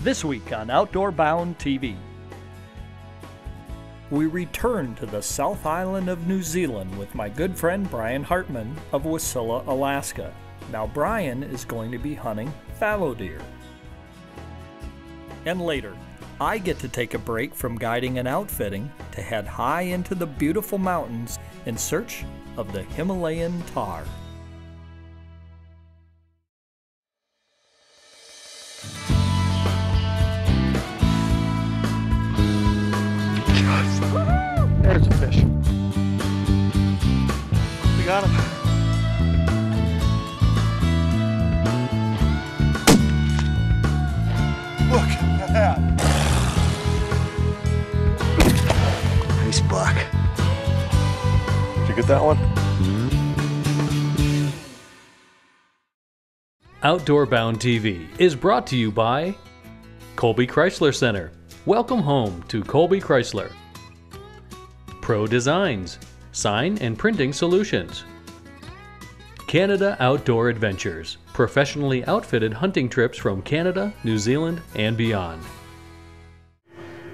This week on Outdoor Bound TV, we return to the South Island of New Zealand with my good friend Brian Hartman of Wasilla, Alaska. Now Brian is going to be hunting fallow deer. And later, I get to take a break from guiding and outfitting to head high into the beautiful mountains in search of the Himalayan Tahr. There's a fish. We got him. Look at that. Nice buck. Did you get that one? Outdoor Bound TV is brought to you by Colby Chrysler Center. Welcome home to Colby Chrysler. Pro Designs, Sign and Printing Solutions. Canada Outdoor Adventures, professionally outfitted hunting trips from Canada, New Zealand, and beyond.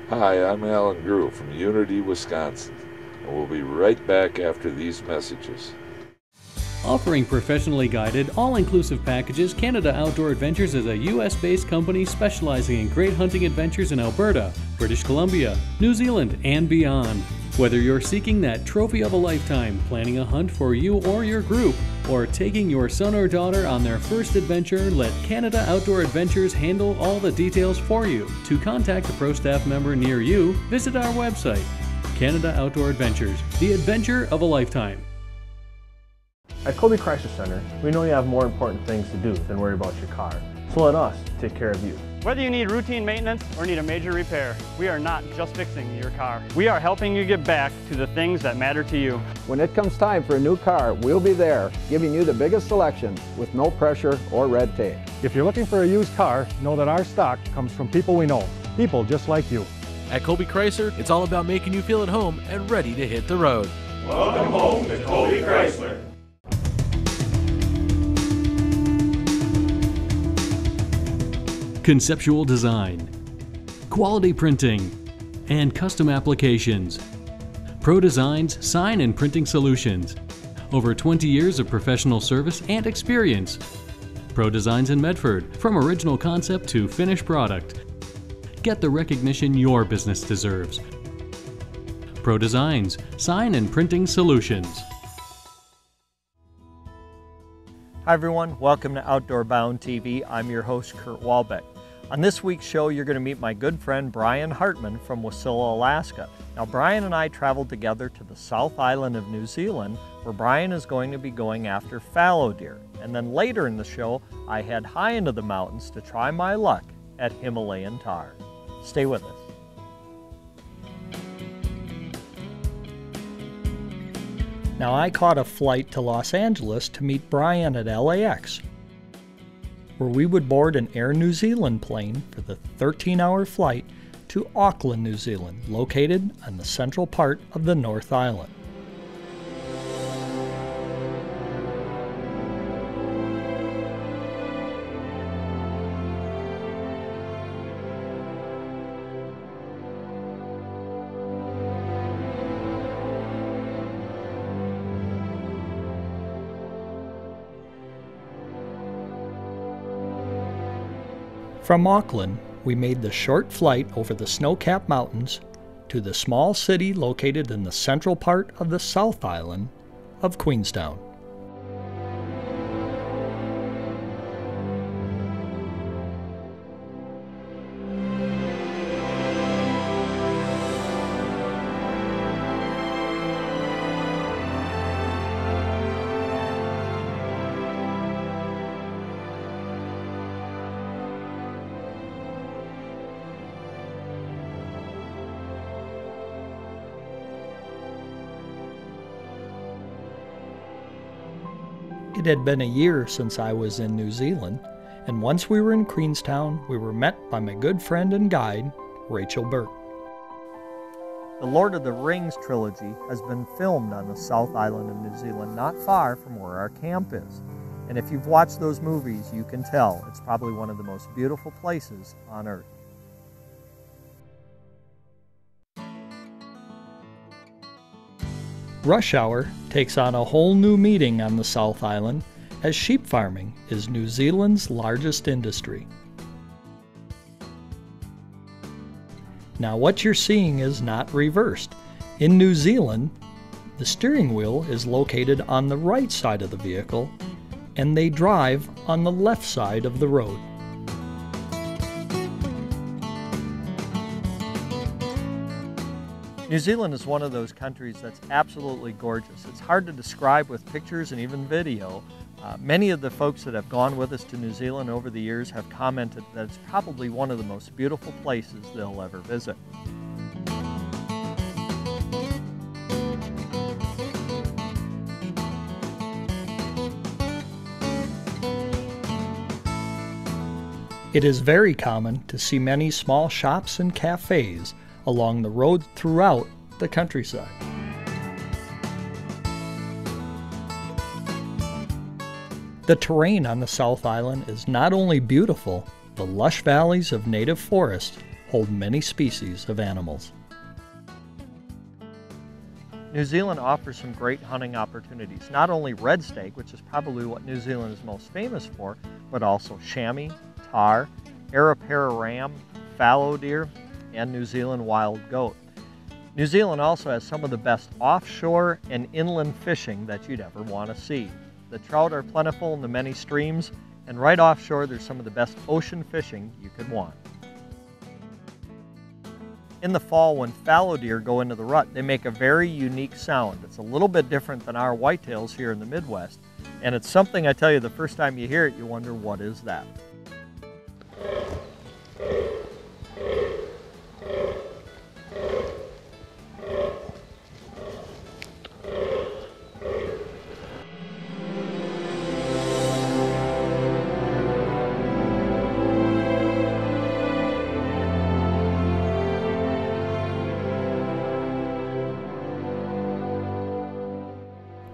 Hi, I'm Alan Grew from Unity, Wisconsin, and we'll be right back after these messages. Offering professionally guided, all-inclusive packages, Canada Outdoor Adventures is a U.S.-based company specializing in great hunting adventures in Alberta, British Columbia, New Zealand, and beyond. Whether you're seeking that trophy of a lifetime, planning a hunt for you or your group, or taking your son or daughter on their first adventure, let Canada Outdoor Adventures handle all the details for you. To contact a pro staff member near you, visit our website, Canada Outdoor Adventures, the adventure of a lifetime. At Colby Chrysler Center, we know you have more important things to do than worry about your car. So let us take care of you. Whether you need routine maintenance or need a major repair, we are not just fixing your car. We are helping you get back to the things that matter to you. When it comes time for a new car, we'll be there, giving you the biggest selection with no pressure or red tape. If you're looking for a used car, know that our stock comes from people we know, people just like you. At Colby Chrysler, it's all about making you feel at home and ready to hit the road. Welcome home to Colby Chrysler. Conceptual design, quality printing, and custom applications. Pro Designs, Sign and Printing Solutions. Over 20 years of professional service and experience. Pro Designs in Medford, from original concept to finished product. Get the recognition your business deserves. Pro Designs, Sign and Printing Solutions. Hi everyone, welcome to Outdoor Bound TV. I'm your host, Kurt Walbeck. On this week's show, you're going to meet my good friend Brian Hartman from Wasilla, Alaska. Now, Brian and I traveled together to the South Island of New Zealand, where Brian is going to be going after fallow deer. And then later in the show, I head high into the mountains to try my luck at Himalayan Tahr. Stay with us. Now, I caught a flight to Los Angeles to meet Brian at LAX, where we would board an Air New Zealand plane for the 13-hour flight to Auckland, New Zealand, located on the central part of the North Island. From Auckland, we made the short flight over the snow-capped mountains to the small city located in the central part of the South Island of Queenstown. It had been a year since I was in New Zealand, and once we were in Queenstown, we were met by my good friend and guide, Rachel Burke. The Lord of the Rings trilogy has been filmed on the South Island of New Zealand, not far from where our camp is. And if you've watched those movies, you can tell it's probably one of the most beautiful places on Earth. Rush hour takes on a whole new meaning on the South Island, as sheep farming is New Zealand's largest industry. Now what you're seeing is not reversed. In New Zealand, the steering wheel is located on the right side of the vehicle, and they drive on the left side of the road. New Zealand is one of those countries that's absolutely gorgeous. It's hard to describe with pictures and even video. Many of the folks that have gone with us to New Zealand over the years have commented that it's probably one of the most beautiful places they'll ever visit. It is very common to see many small shops and cafes along the road throughout the countryside. The terrain on the South Island is not only beautiful, the lush valleys of native forest hold many species of animals. New Zealand offers some great hunting opportunities, not only red stag, which is probably what New Zealand is most famous for, but also chamois, tahr, arapara ram, fallow deer, and New Zealand wild goat. New Zealand also has some of the best offshore and inland fishing that you'd ever want to see. The trout are plentiful in the many streams, and right offshore there's some of the best ocean fishing you could want. In the fall, when fallow deer go into the rut, they make a very unique sound. It's a little bit different than our whitetails here in the Midwest, and it's something I tell you the first time you hear it, you wonder what is that.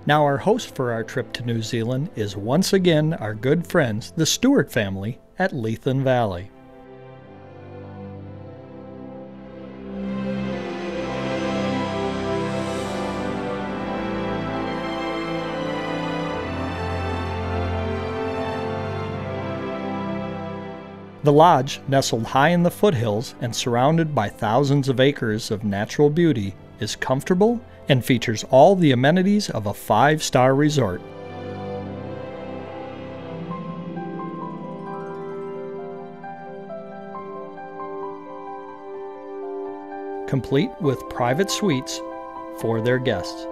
Now our host for our trip to New Zealand is once again our good friends, the Stewart family at Lethen Valley. The lodge, nestled high in the foothills and surrounded by thousands of acres of natural beauty, is comfortable and features all the amenities of a 5-star resort. Complete with private suites for their guests.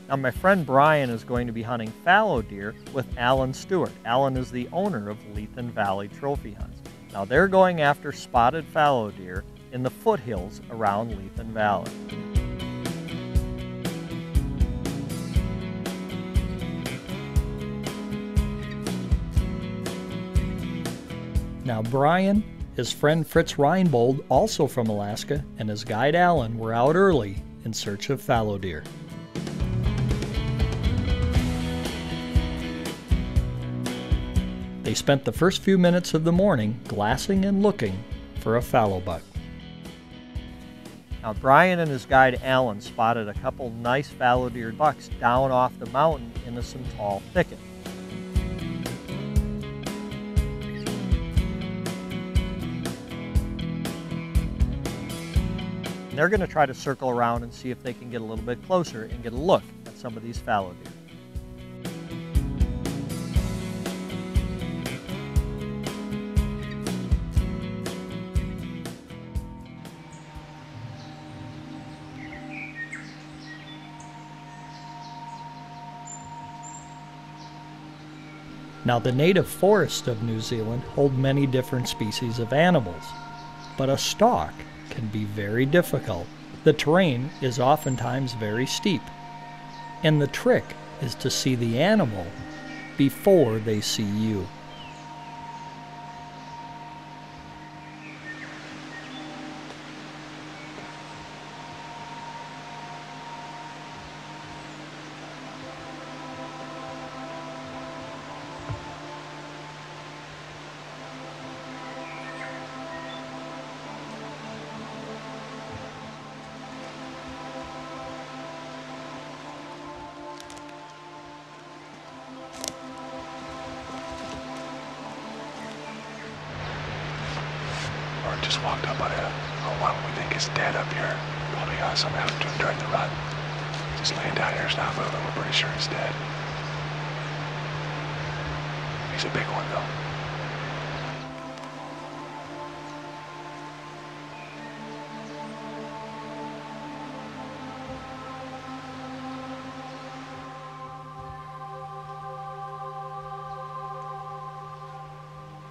Now my friend Brian is going to be hunting fallow deer with Alan Stewart. Alan is the owner of Lethen Valley Trophy Hunts. Now they're going after spotted fallow deer in the foothills around Lethen Valley. Now Brian, his friend Fritz Reinbold, also from Alaska, and his guide Alan were out early in search of fallow deer. They spent the first few minutes of the morning glassing and looking for a fallow buck. Now Brian and his guide Alan spotted a couple nice fallow deer bucks down off the mountain into some tall thicket. They're going to try to circle around and see if they can get a little bit closer and get a look at some of these fallow deer. Now the native forests of New Zealand hold many different species of animals, but a stalk can be very difficult. The terrain is oftentimes very steep, and the trick is to see the animal before they see you. just walked up on one we think is dead up here. Probably something happened to him during the run. Just laying down here, he's not moving. We're pretty sure he's dead. He's a big one though.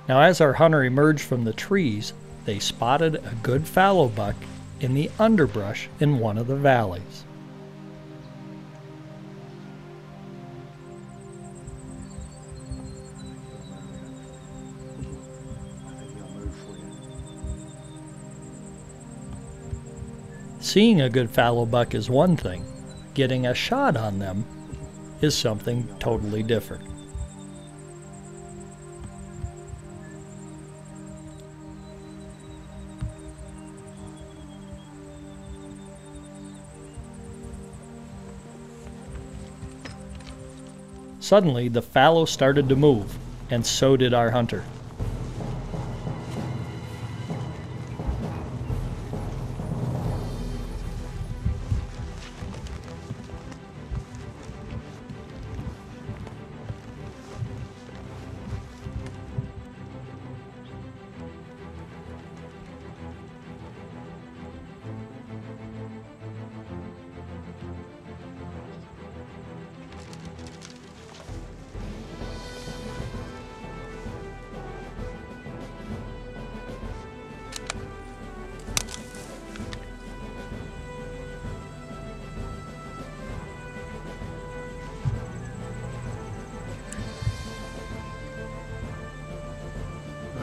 Now, as our hunter emerged from the trees, they spotted a good fallow buck in the underbrush in one of the valleys. Seeing a good fallow buck is one thing. Getting a shot on them is something totally different. Suddenly, the fallow started to move, and so did our hunter.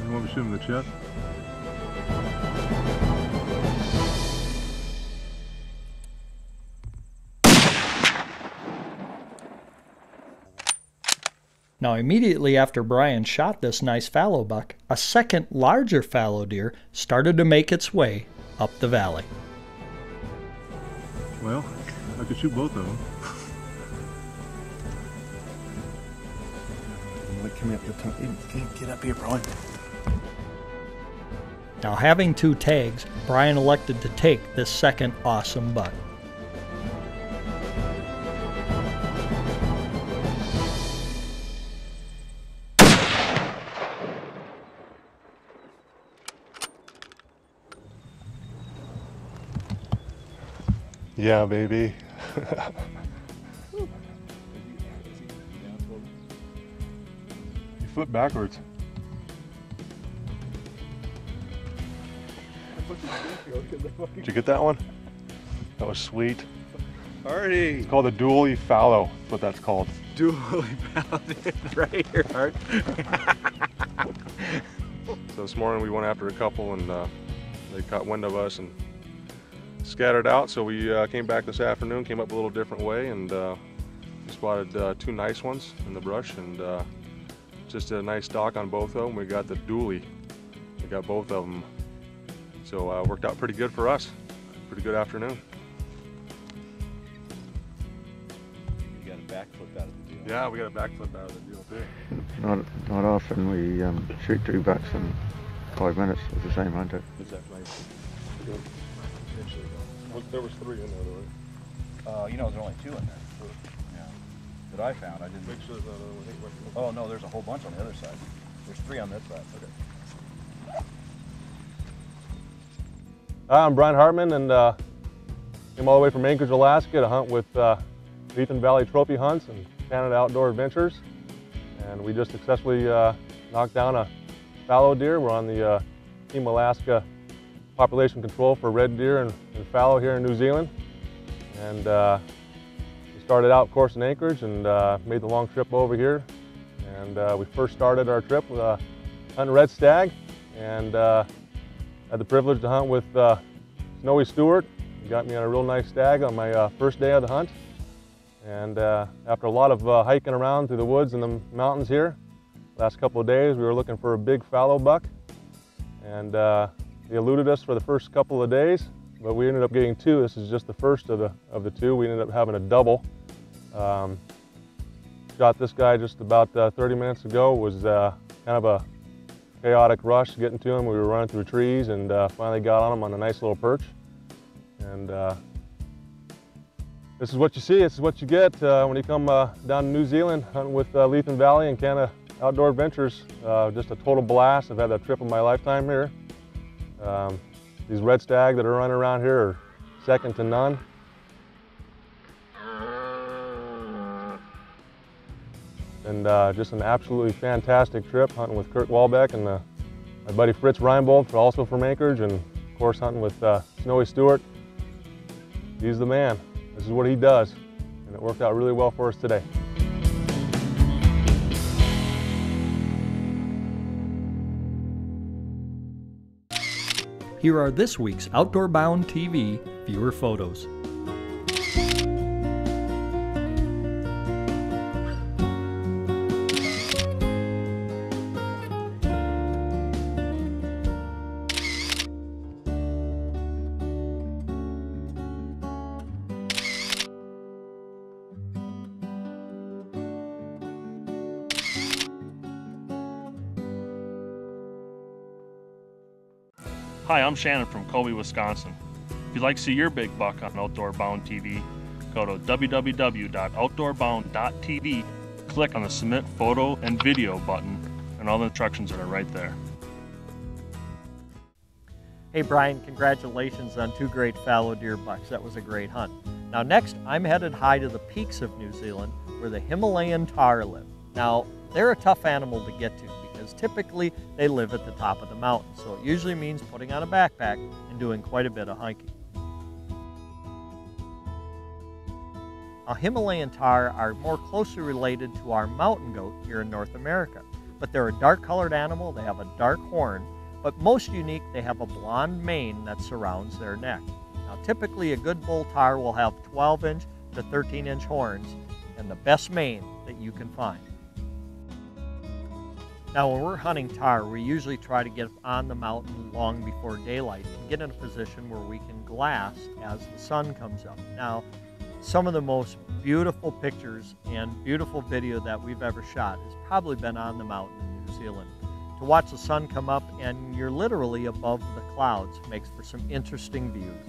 You want me to shoot him in the chest? Now, immediately after Brian shot this nice fallow buck, a second larger fallow deer started to make its way up the valley. Well, I could shoot both of them. Get up here, Brian. Now, having two tags, Brian elected to take this second awesome buck. Yeah, baby. You flip backwards. Did you get that one? That was sweet. Alrighty. It's called a dually fallow. That's what that's called. Dually fallow. Right here, Hart. So this morning we went after a couple and they caught wind of us and scattered out. So we came back this afternoon, came up a little different way, and spotted two nice ones in the brush, and just a nice stock on both of them. We got the dually. We got both of them. So it worked out pretty good for us. Pretty good afternoon. You got a backflip out of the deal. Yeah, we got a backflip out of the deal too. Not often we shoot 2 bucks in 5 minutes with the same hunter. Is that right? There was 3 in there, though, right? You know, there's only 2 in there. Yeah. That I found. I didn't. Make sure there's not Oh no, there's a whole bunch on the other side. There's 3 on this side. Okay. Hi, I'm Brian Hartman, and came all the way from Anchorage, Alaska to hunt with Ethan Valley Trophy Hunts and Canada Outdoor Adventures. And we just successfully knocked down a fallow deer. We're on the Team Alaska population control for red deer and fallow here in New Zealand. And we started out, of course, in Anchorage and made the long trip over here. And we first started our trip with hunting red stag, and had the privilege to hunt with Snowy Stewart. He got me on a real nice stag on my first day of the hunt. And after a lot of hiking around through the woods and the mountains here, last couple of days we were looking for a big fallow buck. And he eluded us for the first couple of days, but we ended up getting 2. This is just the first of the 2. We ended up having a double. Shot this guy just about 30 minutes ago. It was kind of a chaotic rush getting to them. We were running through trees and finally got on them on a nice little perch. And this is what you see, this is what you get when you come down to New Zealand hunting with Leithen Valley and Canada Outdoor Adventures. Just a total blast. I've had that trip of my lifetime here. These red stag that are running around here are second to none. And just an absolutely fantastic trip hunting with Kurt Walbeck and my buddy Fritz Reinbold, also from Anchorage, and of course hunting with Snowy Stewart. He's the man. This is what he does, and it worked out really well for us today. Here are this week's Outdoor Bound TV viewer photos. Hi, I'm Shannon from Colby, Wisconsin. If you'd like to see your big buck on Outdoor Bound TV, go to www.outdoorbound.tv, click on the Submit Photo and Video button, and all the instructions are right there. Hey Brian, congratulations on 2 great fallow deer bucks. That was a great hunt. Now next, I'm headed high to the peaks of New Zealand where the Himalayan tahr live. Now, they're a tough animal to get to because typically they live at the top of the mountain, so it usually means putting on a backpack and doing quite a bit of hiking. Now, Himalayan tahr are more closely related to our mountain goat here in North America, but they're a dark-colored animal. They have a dark horn, but most unique, they have a blonde mane that surrounds their neck. Now, typically a good bull tahr will have 12-inch to 13-inch horns and the best mane that you can find. Now, when we're hunting tahr, we usually try to get on the mountain long before daylight and get in a position where we can glass as the sun comes up. Now, some of the most beautiful pictures and beautiful video that we've ever shot has probably been on the mountain in New Zealand. To watch the sun come up and you're literally above the clouds makes for some interesting views.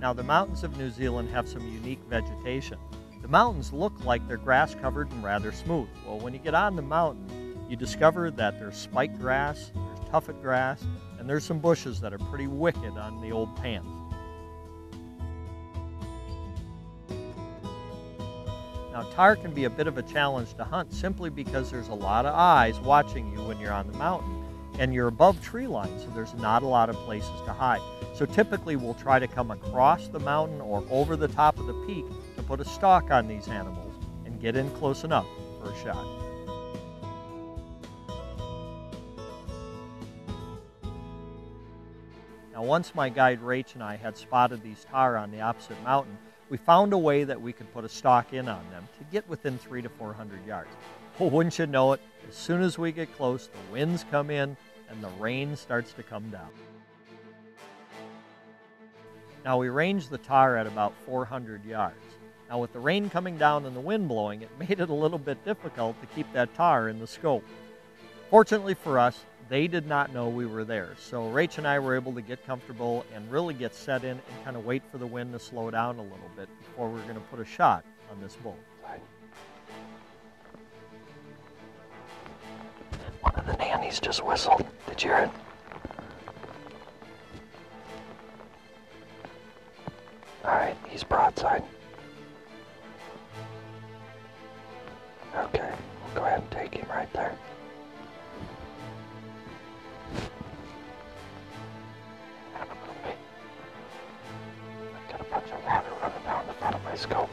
Now, the mountains of New Zealand have some unique vegetation. The mountains look like they're grass covered and rather smooth. Well, when you get on the mountain, you discover that there's spike grass, there's tuffet grass, and there's some bushes that are pretty wicked on the old pans. Now, tahr can be a bit of a challenge to hunt simply because there's a lot of eyes watching you when you're on the mountain, and you're above tree line, so there's not a lot of places to hide. So typically we'll try to come across the mountain or over the top of the peak to put a stalk on these animals and get in close enough for a shot. Now, once my guide Rach and I had spotted these tahr on the opposite mountain, we found a way that we could put a stalk in on them to get within 300 to 400 yards. Well, wouldn't you know it, as soon as we get close, the winds come in and the rain starts to come down. Now, we ranged the tahr at about 400 yards. Now, with the rain coming down and the wind blowing, it made it a little bit difficult to keep that tahr in the scope. Fortunately for us, they did not know we were there, so Rach and I were able to get comfortable and really get set in and kind of wait for the wind to slow down a little bit before we were going to put a shot on this bull. One of the nannies just whistled. Did you hear it? Alright, he's broadside. Okay, we'll go ahead and take him right there. I've got a bunch of water running down the front of my scope.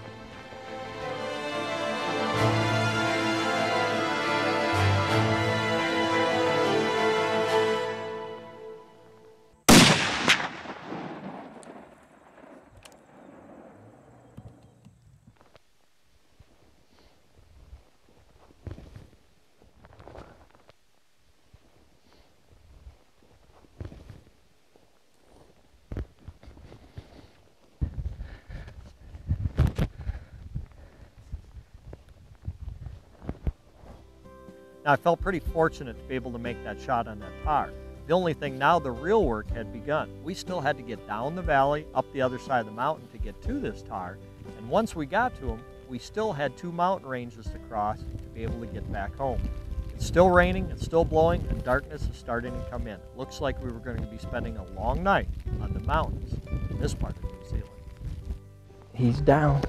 Now, I felt pretty fortunate to be able to make that shot on that Tahr. The only thing now, the real work had begun. We still had to get down the valley, up the other side of the mountain to get to this Tahr. And once we got to him, we still had 2 mountain ranges to cross to be able to get back home. It's still raining, it's still blowing, and darkness is starting to come in. It looks like we were going to be spending a long night on the mountains in this part of New Zealand. He's down.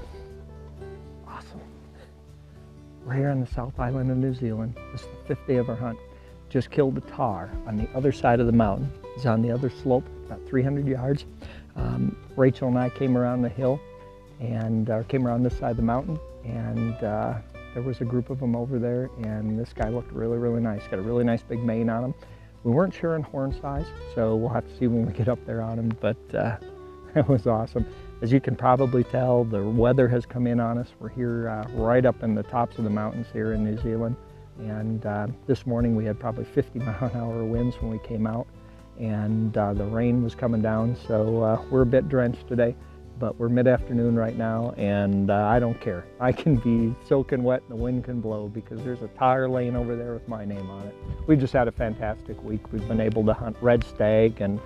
Awesome. We're here on the South Island of New Zealand. This is the 5th day of our hunt. Just killed a Tahr on the other side of the mountain. He's on the other slope, about 300 yards. Rachel and I came around the hill and came around this side of the mountain, and there was a group of them over there, and this guy looked really, really nice. Got a really nice big mane on him. We weren't sure on horn size, so we'll have to see when we get up there on him, but it was awesome. As you can probably tell, the weather has come in on us. We're here right up in the tops of the mountains here in New Zealand, and this morning we had probably 50-mile-an-hour winds when we came out, and the rain was coming down, so we're a bit drenched today. But we're mid-afternoon right now, and I don't care. I can be soaking wet and the wind can blow because there's a Tahr laying over there with my name on it. We've just had a fantastic week. We've been able to hunt red stag, and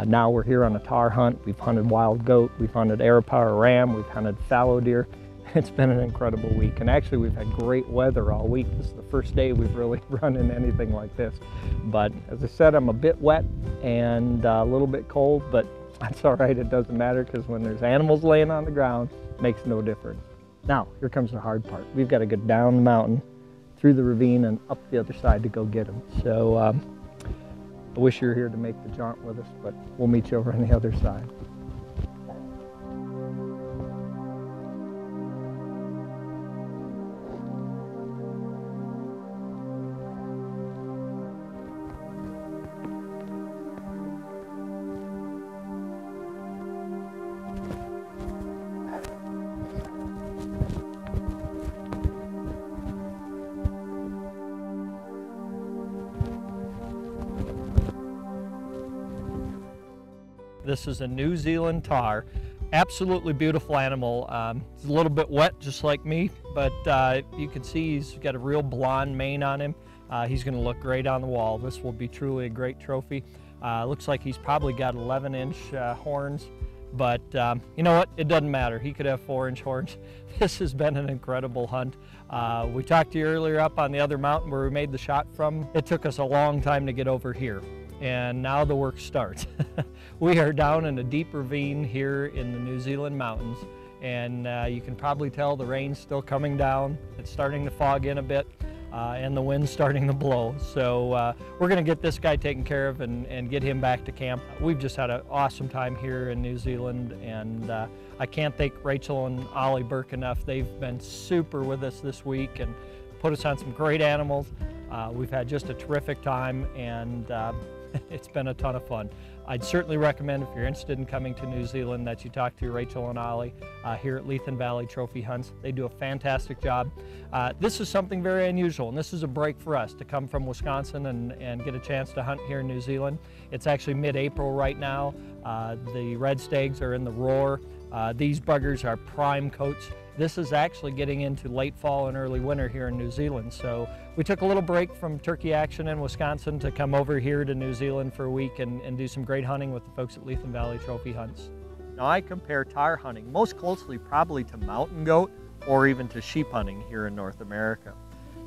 now we're here on a Tahr hunt. We've hunted wild goat, we've hunted Arapaho ram, we've hunted fallow deer. It's been an incredible week, and actually we've had great weather all week. This is the first day we've really run in anything like this. But as I said, I'm a bit wet and a little bit cold, but that's all right, it doesn't matter, because when there's animals laying on the ground, it makes no difference. Now, here comes the hard part. We've got to go down the mountain, through the ravine, and up the other side to go get them. So I wish you were here to make the jaunt with us, but we'll meet you over on the other side. This is a New Zealand Tahr. Absolutely beautiful animal. He's a little bit wet, just like me, but you can see he's got a real blonde mane on him. He's going to look great on the wall. This will be truly a great trophy. Looks like he's probably got 11-inch horns, but you know what? It doesn't matter. He could have 4-inch horns. This has been an incredible hunt. We talked to you earlier up on the other mountain where we made the shot from. It took us a long time to get over here, and now the work starts. We are down in a deep ravine here in the New Zealand mountains, and you can probably tell the rain's still coming down. It's starting to fog in a bit, and the wind's starting to blow. So we're going to get this guy taken care of and get him back to camp. We've just had an awesome time here in New Zealand, and I can't thank Rachel and Ollie Burke enough. They've been super with us this week and put us on some great animals. We've had just a terrific time, and it's been a ton of fun. I'd certainly recommend, if you're interested in coming to New Zealand, that you talk to Rachel and Ollie here at Lethen Valley Trophy Hunts. They do a fantastic job. This is something very unusual, and this is a break for us to come from Wisconsin and get a chance to hunt here in New Zealand. It's actually mid-April right now. The red stags are in the roar. These buggers are prime coats. This is actually getting into late fall and early winter here in New Zealand. So we took a little break from turkey action in Wisconsin to come over here to New Zealand for a week and do some great hunting with the folks at Lethen Valley Trophy Hunts. Now, I compare Tahr hunting most closely probably to mountain goat or even to sheep hunting here in North America.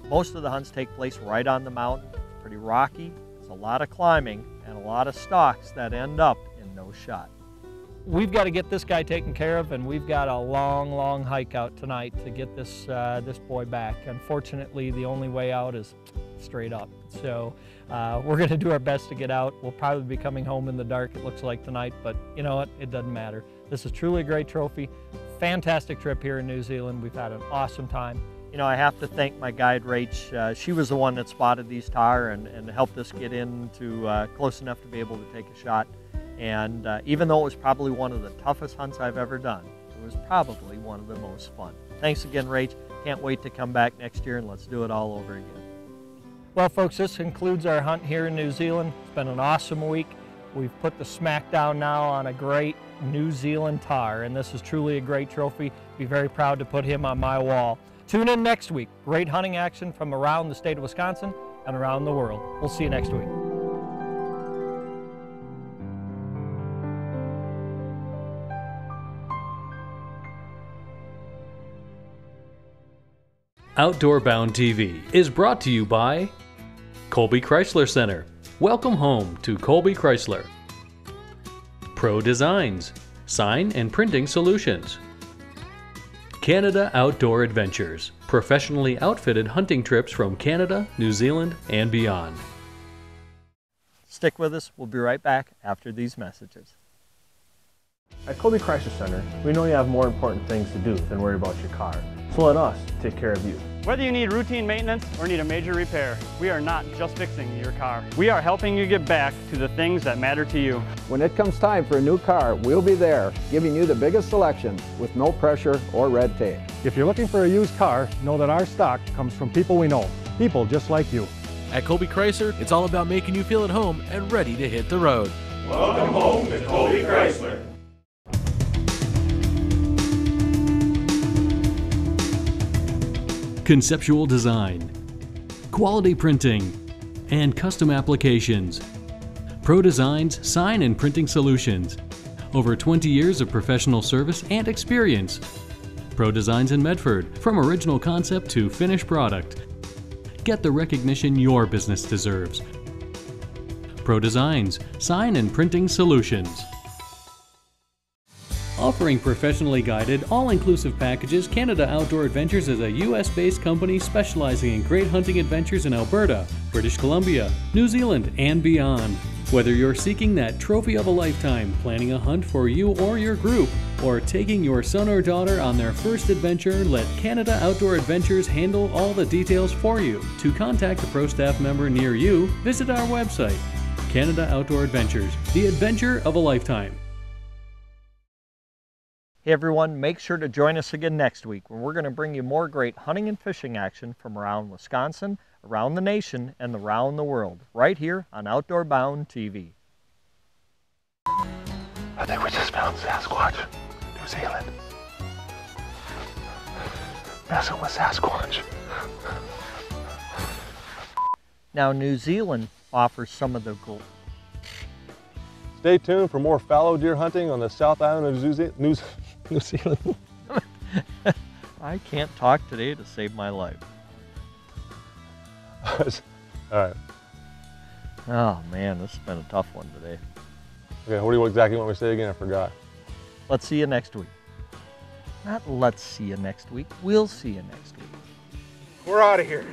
Most of the hunts take place right on the mountain. It's pretty rocky, it's a lot of climbing, and a lot of stalks that end up in no shot. We've got to get this guy taken care of, and we've got a long, long hike out tonight to get this boy back. Unfortunately, the only way out is straight up. So we're going to do our best to get out. We'll probably be coming home in the dark, it looks like tonight, but you know what? It doesn't matter. This is truly a great trophy. Fantastic trip here in New Zealand. We've had an awesome time. You know, I have to thank my guide, Rach. She was the one that spotted these Tahr and helped us get into close enough to be able to take a shot. And even though it was probably one of the toughest hunts I've ever done, it was probably one of the most fun. Thanks again, Rach. Can't wait to come back next year and let's do it all over again. Well, folks, this concludes our hunt here in New Zealand. It's been an awesome week. We've put the smack down now on a great New Zealand Tahr, and this is truly a great trophy. Be very proud to put him on my wall. Tune in next week. Great hunting action from around the state of Wisconsin and around the world. We'll see you next week. Outdoor Bound TV is brought to you by Colby Chrysler Center. Welcome home to Colby Chrysler. Pro Designs, sign and printing solutions. Canada Outdoor Adventures, professionally outfitted hunting trips from Canada, New Zealand, and beyond. Stick with us. We'll be right back after these messages. At Colby Chrysler Center, we know you have more important things to do than worry about your car. So let us take care of you. Whether you need routine maintenance or need a major repair, we are not just fixing your car. We are helping you get back to the things that matter to you. When it comes time for a new car, we'll be there, giving you the biggest selection with no pressure or red tape. If you're looking for a used car, know that our stock comes from people we know, people just like you. At Colby Chrysler, it's all about making you feel at home and ready to hit the road. Welcome home to Colby Chrysler. Conceptual design, quality printing, and custom applications. Pro Designs sign and printing solutions. Over 20 years of professional service and experience. Pro Designs in Medford, from original concept to finished product. Get the recognition your business deserves. Pro Designs sign and printing solutions. Offering professionally guided, all-inclusive packages, Canada Outdoor Adventures is a U.S.-based company specializing in great hunting adventures in Alberta, British Columbia, New Zealand, and beyond. Whether you're seeking that trophy of a lifetime, planning a hunt for you or your group, or taking your son or daughter on their first adventure, let Canada Outdoor Adventures handle all the details for you. To contact a pro staff member near you, visit our website, Canada Outdoor Adventures, the adventure of a lifetime. Hey everyone, make sure to join us again next week when we're going to bring you more great hunting and fishing action from around Wisconsin, around the nation, and around the world, right here on Outdoor Bound TV. I think we just found Sasquatch, New Zealand. Messing with Sasquatch. Now, New Zealand offers some of the gold. Stay tuned for more fallow deer hunting on the South Island of New Zealand. I can't talk today to save my life. All right. Oh man, this has been a tough one today. Okay, what do you exactly want me to say again? I forgot. Let's see you next week. Not let's see you next week. We'll see you next week. We're out of here.